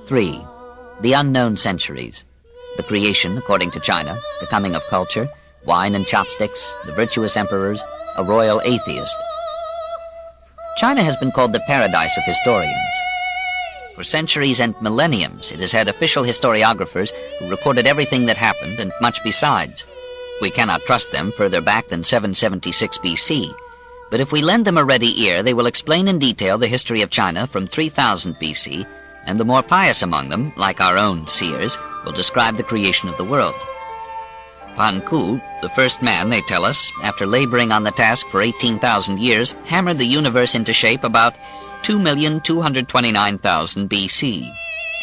3. The unknown centuries. The creation, according to China, the coming of culture, wine and chopsticks, the virtuous emperors, a royal atheist. China has been called the paradise of historians. For centuries and millenniums, it has had official historiographers who recorded everything that happened and much besides. We cannot trust them further back than 776 BC, but if we lend them a ready ear, they will explain in detail the history of China from 3000 BC, and the more pious among them, like our own seers, will describe the creation of the world. Pan Ku, the first man, they tell us, after laboring on the task for 18,000 years, hammered the universe into shape about 2,229,000 BC.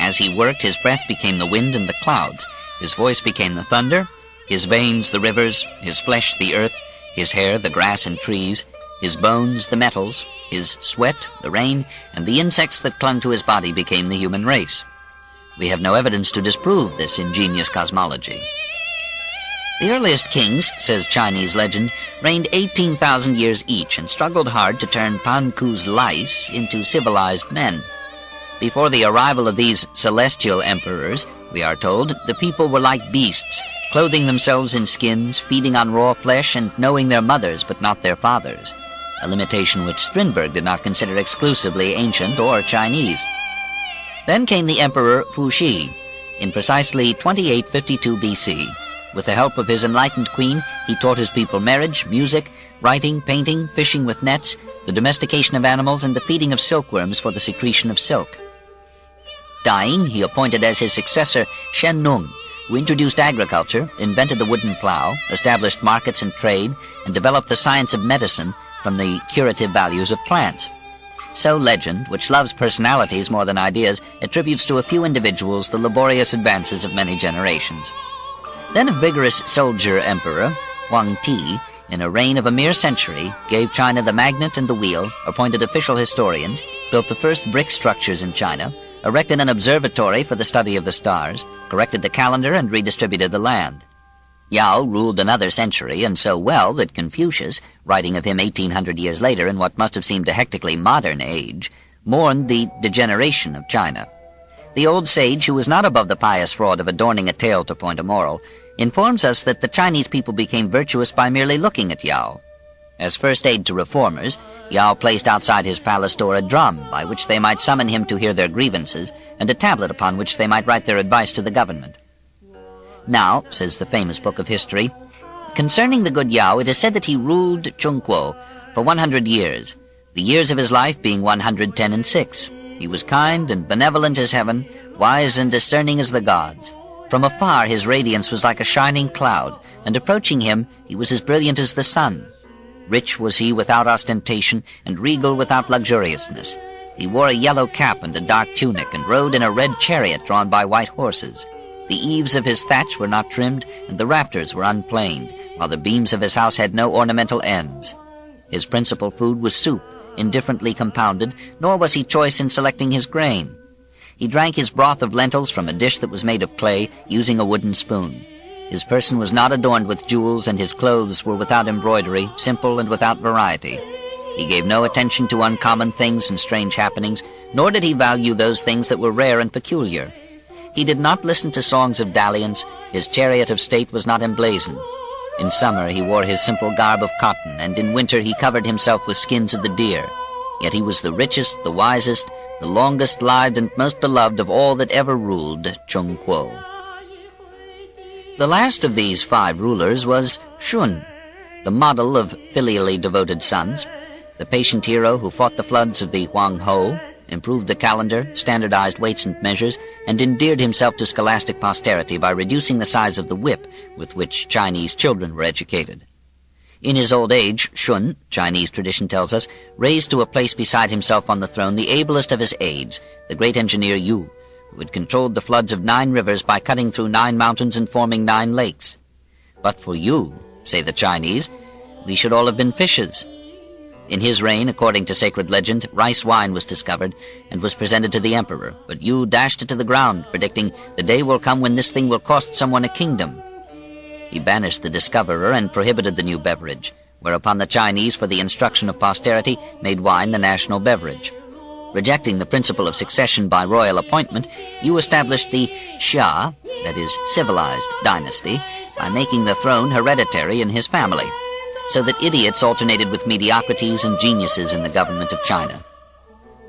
As he worked, his breath became the wind and the clouds, his voice became the thunder, his veins the rivers, his flesh the earth, his hair the grass and trees, his bones the metals, his sweat the rain, and the insects that clung to his body became the human race. We have no evidence to disprove this ingenious cosmology. The earliest kings, says Chinese legend, reigned 18,000 years each and struggled hard to turn Pan Ku's lice into civilized men. Before the arrival of these celestial emperors, we are told, the people were like beasts, clothing themselves in skins, feeding on raw flesh, and knowing their mothers but not their fathers, a limitation which Strindberg did not consider exclusively ancient or Chinese. Then came the Emperor Fuxi in precisely 2852 BC. With the help of his enlightened queen, he taught his people marriage, music, writing, painting, fishing with nets, the domestication of animals, and the feeding of silkworms for the secretion of silk. Dying, he appointed as his successor Shen Nung, who introduced agriculture, invented the wooden plow, established markets and trade, and developed the science of medicine from the curative values of plants. So legend, which loves personalities more than ideas, attributes to a few individuals the laborious advances of many generations. Then a vigorous soldier emperor, Huang Ti, in a reign of a mere century, gave China the magnet and the wheel, appointed official historians, built the first brick structures in China, erected an observatory for the study of the stars, corrected the calendar, and redistributed the land. Yao ruled another century, and so well that Confucius, writing of him 1800 years later in what must have seemed a hectically modern age, mourned the degeneration of China. The old sage, who was not above the pious fraud of adorning a tale to point a moral, informs us that the Chinese people became virtuous by merely looking at Yao. As first aid to reformers, Yao placed outside his palace door a drum by which they might summon him to hear their grievances, and a tablet upon which they might write their advice to the government. Now, says the famous book of history, concerning the good Yao, it is said that he ruled Chungguo for 100 years, the years of his life being 110 and 6. He was kind and benevolent as heaven, wise and discerning as the gods. From afar his radiance was like a shining cloud, and approaching him he was as brilliant as the sun. Rich was he without ostentation, and regal without luxuriousness. He wore a yellow cap and a dark tunic, and rode in a red chariot drawn by white horses. The eaves of his thatch were not trimmed, and the rafters were unplaned, while the beams of his house had no ornamental ends. His principal food was soup, indifferently compounded, nor was he choice in selecting his grain. He drank his broth of lentils from a dish that was made of clay, using a wooden spoon. His person was not adorned with jewels, and his clothes were without embroidery, simple and without variety. He gave no attention to uncommon things and strange happenings, nor did he value those things that were rare and peculiar. He did not listen to songs of dalliance, his chariot of state was not emblazoned. In summer he wore his simple garb of cotton, and in winter he covered himself with skins of the deer. Yet he was the richest, the wisest, the longest-lived and most beloved of all that ever ruled Chungguo. The last of these 5 rulers was Shun, the model of filially devoted sons, the patient hero who fought the floods of the Huangho, improved the calendar, standardized weights and measures, and endeared himself to scholastic posterity by reducing the size of the whip with which Chinese children were educated. In his old age, Shun, Chinese tradition tells us, raised to a place beside himself on the throne the ablest of his aides, the great engineer Yu, who had controlled the floods of 9 rivers by cutting through 9 mountains and forming 9 lakes. But for Yu, say the Chinese, we should all have been fishes. In his reign, according to sacred legend, rice wine was discovered and was presented to the emperor, but Yu dashed it to the ground, predicting, "The day will come when this thing will cost someone a kingdom." He banished the discoverer and prohibited the new beverage, whereupon the Chinese, for the instruction of posterity, made wine the national beverage. Rejecting the principle of succession by royal appointment, Yu established the Xia, that is, civilized dynasty, by making the throne hereditary in his family, so that idiots alternated with mediocrities and geniuses in the government of China.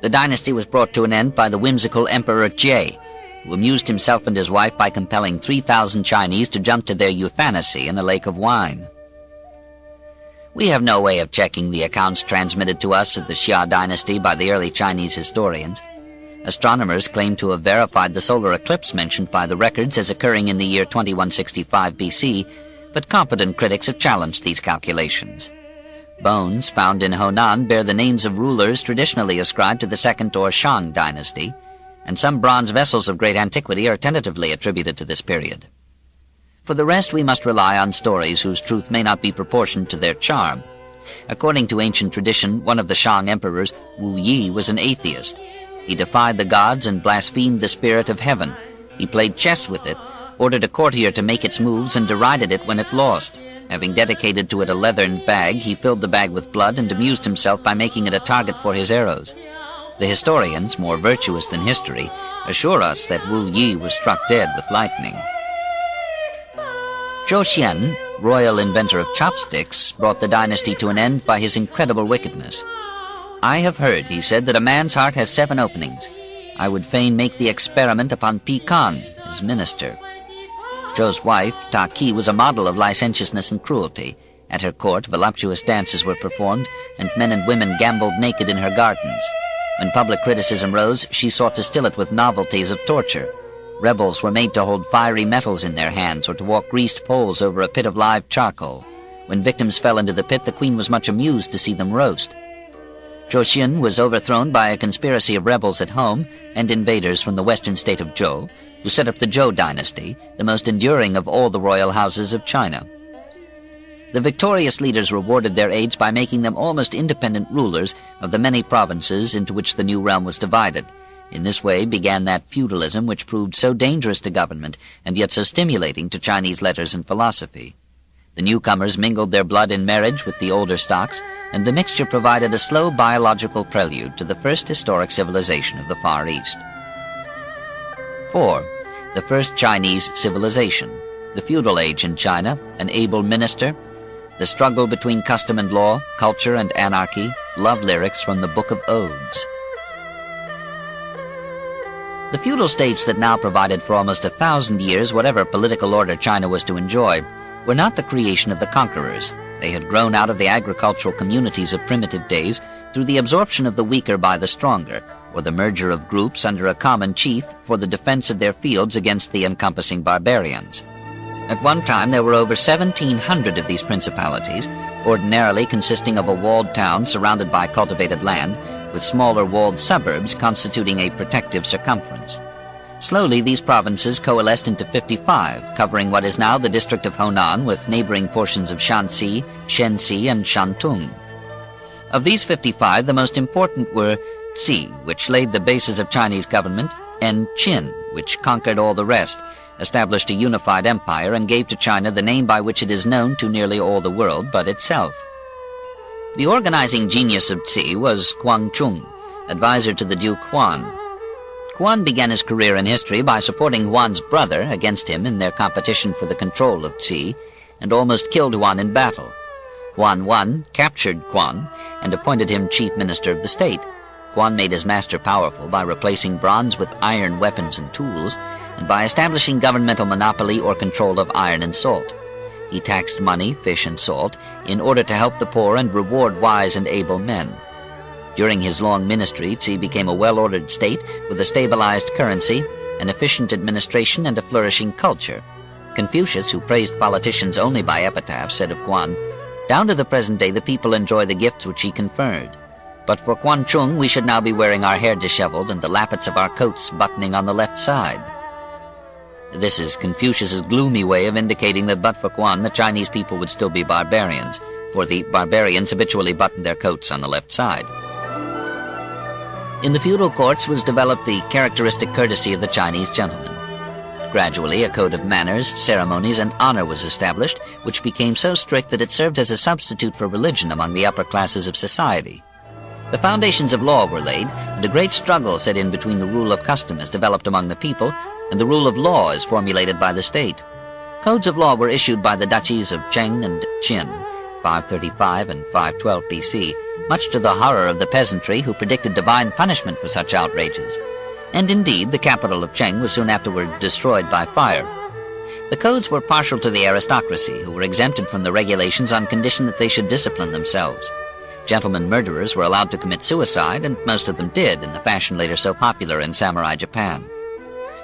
The dynasty was brought to an end by the whimsical Emperor Jie, who amused himself and his wife by compelling 3,000 Chinese to jump to their euthanasia in a lake of wine. We have no way of checking the accounts transmitted to us of the Xia dynasty by the early Chinese historians. Astronomers claim to have verified the solar eclipse mentioned by the records as occurring in the year 2165 BC, but competent critics have challenged these calculations. Bones found in Honan bear the names of rulers traditionally ascribed to the Second or Shang dynasty, and some bronze vessels of great antiquity are tentatively attributed to this period. For the rest, we must rely on stories whose truth may not be proportioned to their charm. According to ancient tradition, one of the Shang emperors, Wu Yi, was an atheist. He defied the gods and blasphemed the spirit of heaven. He played chess with it, ordered a courtier to make its moves, and derided it when it lost. Having dedicated to it a leathern bag, he filled the bag with blood and amused himself by making it a target for his arrows. The historians, more virtuous than history, assure us that Wu Yi was struck dead with lightning. Zhou Xian, royal inventor of chopsticks, brought the dynasty to an end by his incredible wickedness. "I have heard," he said, "that a man's heart has 7 openings. I would fain make the experiment upon Pi Kan, his minister." Zhou's wife, Ta Qi, was a model of licentiousness and cruelty. At her court, voluptuous dances were performed, and men and women gambled naked in her gardens. When public criticism rose, she sought to still it with novelties of torture. Rebels were made to hold fiery metals in their hands or to walk greased poles over a pit of live charcoal. When victims fell into the pit, the queen was much amused to see them roast. Zhou Xian was overthrown by a conspiracy of rebels at home and invaders from the western state of Zhou, who set up the Zhou dynasty, the most enduring of all the royal houses of China. The victorious leaders rewarded their aides by making them almost independent rulers of the many provinces into which the new realm was divided. In this way began that feudalism which proved so dangerous to government and yet so stimulating to Chinese letters and philosophy. The newcomers mingled their blood in marriage with the older stocks, and the mixture provided a slow biological prelude to the first historic civilization of the Far East. 4. The first Chinese civilization, the feudal age in China, an able minister, the struggle between custom and law, culture and anarchy, love lyrics from the Book of Odes. The feudal states that now provided for almost 1,000 years whatever political order China was to enjoy were not the creation of the conquerors. They had grown out of the agricultural communities of primitive days through the absorption of the weaker by the stronger, or the merger of groups under a common chief for the defense of their fields against the encompassing barbarians. At one time there were over 1,700 of these principalities, ordinarily consisting of a walled town surrounded by cultivated land, with smaller walled suburbs constituting a protective circumference. Slowly, these provinces coalesced into 55, covering what is now the district of Honan with neighboring portions of Shanxi, Shenxi, and Shantung. Of these 55, the most important were Qi, which laid the bases of Chinese government, and Qin, which conquered all the rest, established a unified empire, and gave to China the name by which it is known to nearly all the world but itself. The organizing genius of Qi was Guangzhong, advisor to the Duke Huan. Huan began his career in history by supporting Huan's brother against him in their competition for the control of Qi, and almost killed Huan in battle. Huan won, captured Huan, and appointed him chief minister of the state. Huan made his master powerful by replacing bronze with iron weapons and tools, and by establishing governmental monopoly or control of iron and salt. He taxed money, fish, and salt in order to help the poor and reward wise and able men. During his long ministry, Qi became a well-ordered state with a stabilized currency, an efficient administration, and a flourishing culture. Confucius, who praised politicians only by epitaphs, said of Huan, "Down to the present day the people enjoy the gifts which he conferred. But for Guangzhong we should now be wearing our hair disheveled and the lappets of our coats buttoning on the left side." This is Confucius's gloomy way of indicating that but for Huan the Chinese people would still be barbarians, for the barbarians habitually buttoned their coats on the left side. In the feudal courts was developed the characteristic courtesy of the Chinese gentleman. Gradually, a code of manners, ceremonies, and honor was established, which became so strict that it served as a substitute for religion among the upper classes of society. The foundations of law were laid, and a great struggle set in between the rule of custom as developed among the people and the rule of law as formulated by the state. Codes of law were issued by the duchies of Cheng and Qin, 535 and 512 BC, much to the horror of the peasantry who predicted divine punishment for such outrages. And indeed, the capital of Cheng was soon afterward destroyed by fire. The codes were partial to the aristocracy, who were exempted from the regulations on condition that they should discipline themselves. Gentlemen murderers were allowed to commit suicide, and most of them did, in the fashion later so popular in samurai Japan.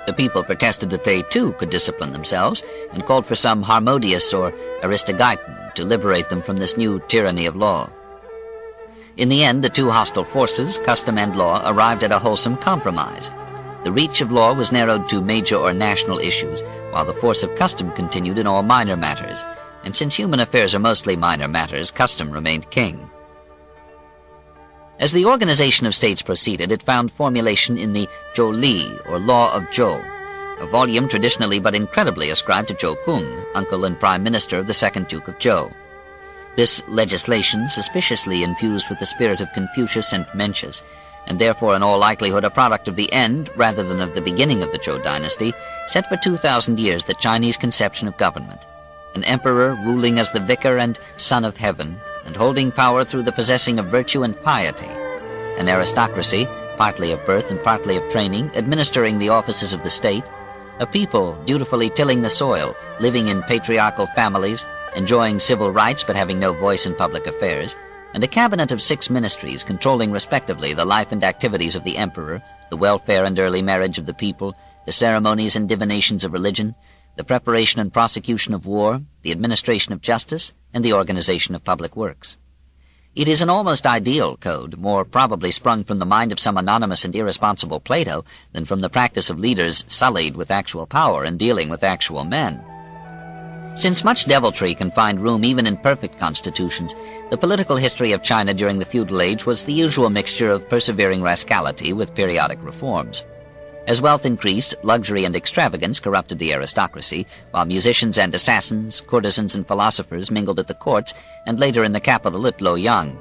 The people protested that they, too, could discipline themselves, and called for some Harmodius or Aristogeiton to liberate them from this new tyranny of law. In the end, the two hostile forces, custom and law, arrived at a wholesome compromise. The reach of law was narrowed to major or national issues, while the force of custom continued in all minor matters, and since human affairs are mostly minor matters, custom remained king. As the organization of states proceeded, it found formulation in the Zhou Li, or Law of Zhou, a volume traditionally but incredibly ascribed to Zhou Kun, uncle and prime minister of the second Duke of Zhou. This legislation, suspiciously infused with the spirit of Confucius and Mencius, and therefore in all likelihood a product of the end rather than of the beginning of the Zhou dynasty, set for 2,000 years the Chinese conception of government. An emperor ruling as the vicar and son of heaven, and holding power through the possessing of virtue and piety. An aristocracy, partly of birth and partly of training, administering the offices of the state. A people dutifully tilling the soil, living in patriarchal families, enjoying civil rights but having no voice in public affairs. And a cabinet of 6 ministries controlling respectively the life and activities of the emperor, the welfare and early marriage of the people, the ceremonies and divinations of religion, the preparation and prosecution of war, the administration of justice, and the organization of public works. It is an almost ideal code, more probably sprung from the mind of some anonymous and irresponsible Plato than from the practice of leaders sullied with actual power and dealing with actual men. Since much deviltry can find room even in perfect constitutions, the political history of China during the feudal age was the usual mixture of persevering rascality with periodic reforms. As wealth increased, luxury and extravagance corrupted the aristocracy, while musicians and assassins, courtesans and philosophers mingled at the courts, and later in the capital at Luoyang.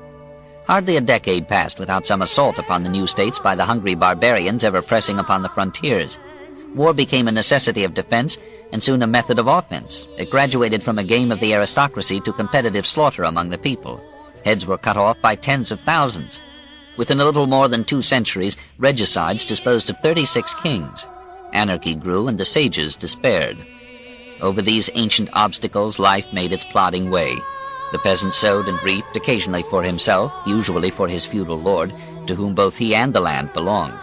Hardly a decade passed without some assault upon the new states by the hungry barbarians ever pressing upon the frontiers. War became a necessity of defense, and soon a method of offense. It graduated from a game of the aristocracy to competitive slaughter among the people. Heads were cut off by tens of thousands. Within a little more than 2 centuries, regicides disposed of 36 kings. Anarchy grew, and the sages despaired. Over these ancient obstacles life made its plodding way. The peasant sowed and reaped, occasionally for himself, usually for his feudal lord, to whom both he and the land belonged.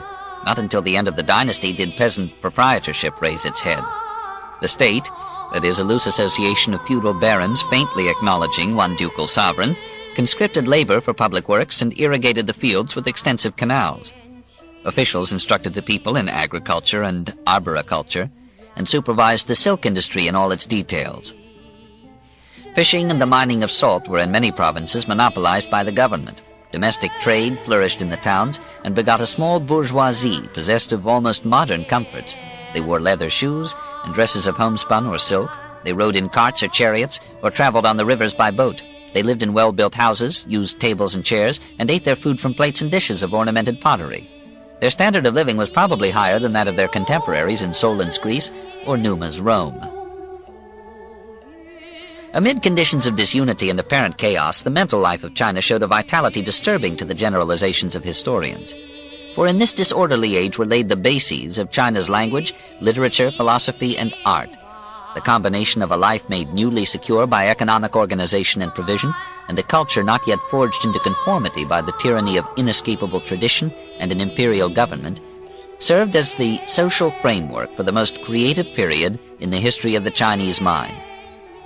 Not until the end of the dynasty did peasant proprietorship raise its head. The state, that is, a loose association of feudal barons faintly acknowledging one ducal sovereign, conscripted labor for public works and irrigated the fields with extensive canals. Officials instructed the people in agriculture and arboriculture, and supervised the silk industry in all its details. Fishing and the mining of salt were in many provinces monopolized by the government. Domestic trade flourished in the towns and begot a small bourgeoisie possessed of almost modern comforts. They wore leather shoes and dresses of homespun or silk. They rode in carts or chariots, or traveled on the rivers by boat. They lived in well-built houses, used tables and chairs, and ate their food from plates and dishes of ornamented pottery. Their standard of living was probably higher than that of their contemporaries in Solon's Greece or Numa's Rome. Amid conditions of disunity and apparent chaos, the mental life of China showed a vitality disturbing to the generalizations of historians. For in this disorderly age were laid the bases of China's language, literature, philosophy, and art. The combination of a life made newly secure by economic organization and provision, and a culture not yet forged into conformity by the tyranny of inescapable tradition and an imperial government, served as the social framework for the most creative period in the history of the Chinese mind.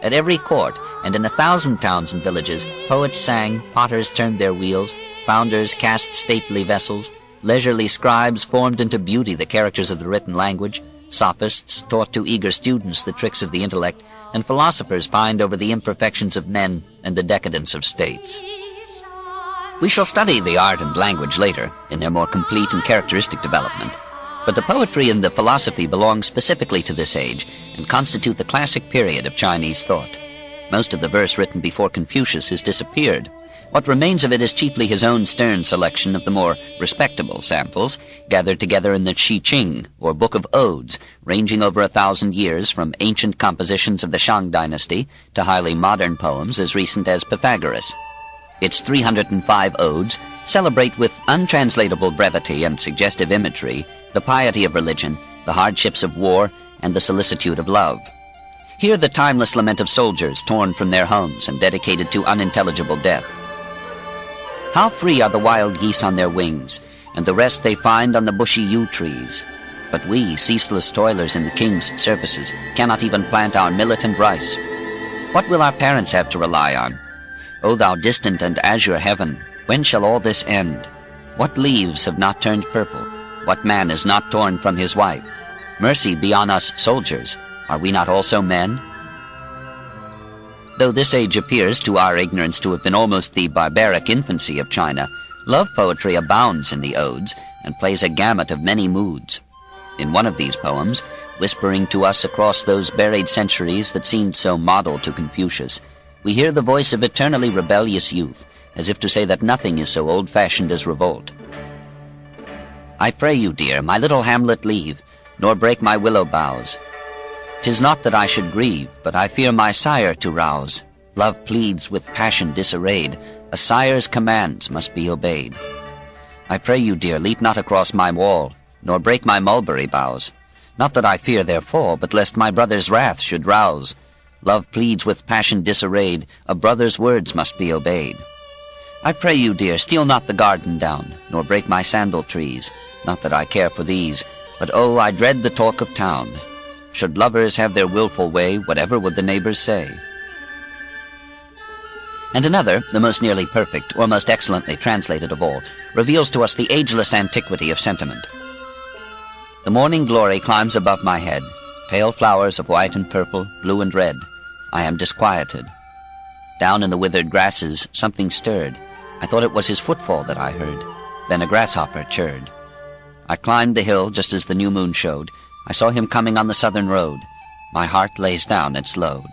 At every court, and in 1,000 towns and villages, poets sang, potters turned their wheels, founders cast stately vessels, leisurely scribes formed into beauty the characters of the written language, sophists taught to eager students the tricks of the intellect, and philosophers pined over the imperfections of men and the decadence of states. We shall study the art and language later, in their more complete and characteristic development. But the poetry and the philosophy belong specifically to this age and constitute the classic period of Chinese thought. Most of the verse written before Confucius has disappeared, What remains of it is chiefly his own stern selection of the more respectable samples, gathered together in the Ching, or Book of Odes, ranging over 1,000 years from ancient compositions of the Shang dynasty to highly modern poems as recent as Pythagoras. Its 305 odes celebrate with untranslatable brevity and suggestive imagery the piety of religion, the hardships of war, and the solicitude of love. Hear the timeless lament of soldiers torn from their homes and dedicated to unintelligible death. How free are the wild geese on their wings, and the rest they find on the bushy yew trees. But we, ceaseless toilers in the king's services, cannot even plant our millet and rice. What will our parents have to rely on? O thou distant and azure heaven, when shall all this end? What leaves have not turned purple? What man is not torn from his wife? Mercy be on us soldiers, are we not also men? Though this age appears to our ignorance to have been almost the barbaric infancy of China, love poetry abounds in the odes and plays a gamut of many moods. In one of these poems, whispering to us across those buried centuries that seemed so model to Confucius, we hear the voice of eternally rebellious youth, as if to say that nothing is so old-fashioned as revolt. I pray you, dear, my little hamlet leave, nor break my willow boughs. 'Tis not that I should grieve, but I fear my sire to rouse. Love pleads with passion disarrayed. A sire's commands must be obeyed. I pray you, dear, leap not across my wall, nor break my mulberry boughs. Not that I fear their fall, but lest my brother's wrath should rouse. Love pleads with passion disarrayed. A brother's words must be obeyed. I pray you, dear, steal not the garden down, nor break my sandal trees. Not that I care for these, but oh, I dread the talk of town. Should lovers have their wilful way, whatever would the neighbors say? And another, the most nearly perfect, or most excellently translated of all, reveals to us the ageless antiquity of sentiment. The morning glory climbs above my head, pale flowers of white and purple, blue and red. I am disquieted. Down in the withered grasses something stirred. I thought it was his footfall that I heard. Then a grasshopper chirred. I climbed the hill just as the new moon showed. I saw him coming on the southern road. My heart lays down its load.